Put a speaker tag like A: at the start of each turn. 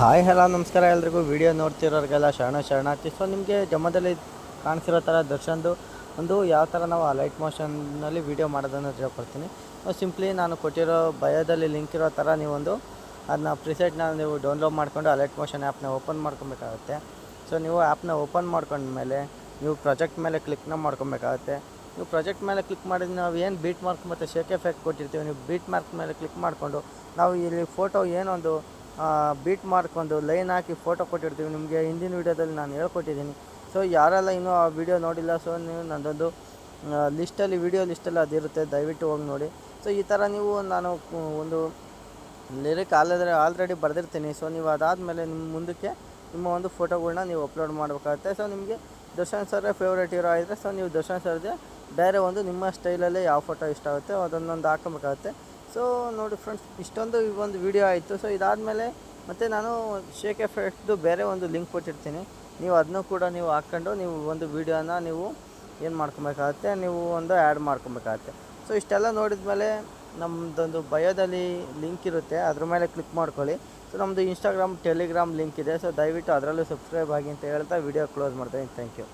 A: Hi hello ನಮಸ್ಕಾರ ಎಲ್ರಿಗೂ. Video ನೋಡ್ತಿರೋರಿಗೆಲ್ಲ ಶರಣಾರ್ಥಿ. ಸೊ ನಿಮಗೆ ಜಮ್ಮದಲ್ಲಿ ಕಾಣಿಸಿರೋ ಥರ ದರ್ಶನ್ದು ಒಂದು ಯಾವ ಥರ ನಾವು ಆ ಲೈಟ್ ಮೋಷನ್ನಲ್ಲಿ ವೀಡಿಯೋ ಮಾಡೋದನ್ನು ತಿಳ್ಕೊಡ್ತೀನಿ. ಸಿಂಪ್ಲಿ ನಾನು ಕೊಟ್ಟಿರೋ ಬಯೋದಲ್ಲಿ ಲಿಂಕ್ ಇರೋ ಥರ ನೀವೊಂದು ಅದನ್ನ ಪ್ರಿಸೆಟ್ನ ನೀವು ಡೌನ್ಲೋಡ್ ಮಾಡಿಕೊಂಡು ಅಲೈಟ್ ಮೋಷನ್ ಆ್ಯಪ್ನ ಓಪನ್ ಮಾಡ್ಕೊಬೇಕಾಗುತ್ತೆ. ಸೊ ನೀವು ಆ್ಯಪ್ನ ಓಪನ್ ಮಾಡ್ಕೊಂಡ್ಮೇಲೆ ನೀವು ಪ್ರಾಜೆಕ್ಟ್ ಮೇಲೆ ಕ್ಲಿಕ್ನ ಮಾಡ್ಕೊಬೇಕಾಗುತ್ತೆ. ನೀವು ಪ್ರಾಜೆಕ್ಟ್ ಮೇಲೆ ಕ್ಲಿಕ್ ಮಾಡಿದ್ರೆ ನಾವು ಏನು ಬೀಟ್ ಮಾರ್ಕ್ ಮತ್ತು ಶೇಕ್ ಎಫೆಕ್ಟ್ ಕೊಟ್ಟಿರ್ತೀವಿ, ನೀವು ಬೀಟ್ ಮಾರ್ಕ್ ಮೇಲೆ ಕ್ಲಿಕ್ ಮಾಡಿಕೊಂಡು ನಾವು ಇಲ್ಲಿ ಫೋಟೋ ಏನೊಂದು ಬೀಟ್ ಮಾರ್ಕ್ ಒಂದು ಲೈನ್ ಹಾಕಿ ಫೋಟೋ ಕೊಟ್ಟಿರ್ತೀವಿ. ನಿಮಗೆ ಹಿಂದಿನ ವೀಡಿಯೋದಲ್ಲಿ ನಾನು ಹೇಳ್ಕೊಟ್ಟಿದ್ದೀನಿ. ಸೊ ಯಾರೆಲ್ಲ ಇನ್ನೂ ಆ ವಿಡಿಯೋ ನೋಡಿಲ್ಲ, ಸೊ ನೀವು ನನ್ನದೊಂದು ಲಿಸ್ಟಲ್ಲಿ ವೀಡಿಯೋ ಲಿಸ್ಟಲ್ಲಿ ಅದಿರುತ್ತೆ, ದಯವಿಟ್ಟು ಹೋಗಿ ನೋಡಿ. ಸೊ ಈ ಥರ ನೀವು ನಾನು ಒಂದು ಲಿರಿಕ್ ಆಲ್ರೆಡಿ ಬರೆದಿರ್ತೀನಿ. ಸೊ ನೀವು ಅದಾದಮೇಲೆ ನಿಮ್ಮ ಮುಂದಕ್ಕೆ ನಿಮ್ಮ ಒಂದು ಫೋಟೋಗಳ್ನ ನೀವು ಅಪ್ಲೋಡ್ ಮಾಡಬೇಕಾಗುತ್ತೆ. ಸೊ ನಿಮಗೆ ದರ್ಶನ್ ಸರ್ರೇ ಫೇವ್ರೇಟ್ ಹೀರೋ ಆಗಿದ್ರೆ ಸೊ ನೀವು ದರ್ಶನ್ ಸರ್ದೇ ಬೇರೆ ಒಂದು ನಿಮ್ಮ ಸ್ಟೈಲಲ್ಲೇ ಯಾವ ಫೋಟೋ ಇಷ್ಟ ಆಗುತ್ತೆ ಅದನ್ನೊಂದು ಹಾಕೋಬೇಕಾಗುತ್ತೆ. ಸೊ ನೋಡಿ ಫ್ರೆಂಡ್ಸ್, ಇಷ್ಟೊಂದು ಈ ಒಂದು ವಿಡಿಯೋ ಆಯಿತು. ಸೊ ಇದಾದಮೇಲೆ ಮತ್ತು ನಾನು ಶೇಕ್ ಎಫೆಕ್ಟ್ದು ಬೇರೆ ಒಂದು ಲಿಂಕ್ ಕೊಟ್ಟಿರ್ತೀನಿ. ನೀವು ಅದನ್ನೂ ಕೂಡ ನೀವು ಹಾಕ್ಕೊಂಡು ನೀವು ಒಂದು ವೀಡಿಯೋನ ನೀವು ಏನು ಮಾಡ್ಕೊಬೇಕಾಗತ್ತೆ, ನೀವು ಒಂದು ಆ್ಯಡ್ ಮಾಡ್ಕೊಬೇಕಾಗತ್ತೆ. ಸೊ ಇಷ್ಟೆಲ್ಲ ನೋಡಿದ ಮೇಲೆ ನಮ್ಮದೊಂದು ಬಯೋದಲ್ಲಿ ಲಿಂಕ್ ಇರುತ್ತೆ, ಅದ್ರ ಮೇಲೆ ಕ್ಲಿಕ್ ಮಾಡ್ಕೊಳ್ಳಿ. ಸೊ ನಮ್ಮದು ಇನ್ಸ್ಟಾಗ್ರಾಮ್, ಟೆಲಿಗ್ರಾಮ್ ಲಿಂಕ್ ಇದೆ. ಸೊ ದಯವಿಟ್ಟು ಅದರಲ್ಲೂ ಸಬ್ಸ್ಕ್ರೈಬ್ ಆಗಿ ಅಂತ ಹೇಳ್ತಾ ವಿಡಿಯೋ ಕ್ಲೋಸ್ ಮಾಡ್ತೀನಿ. Thank you.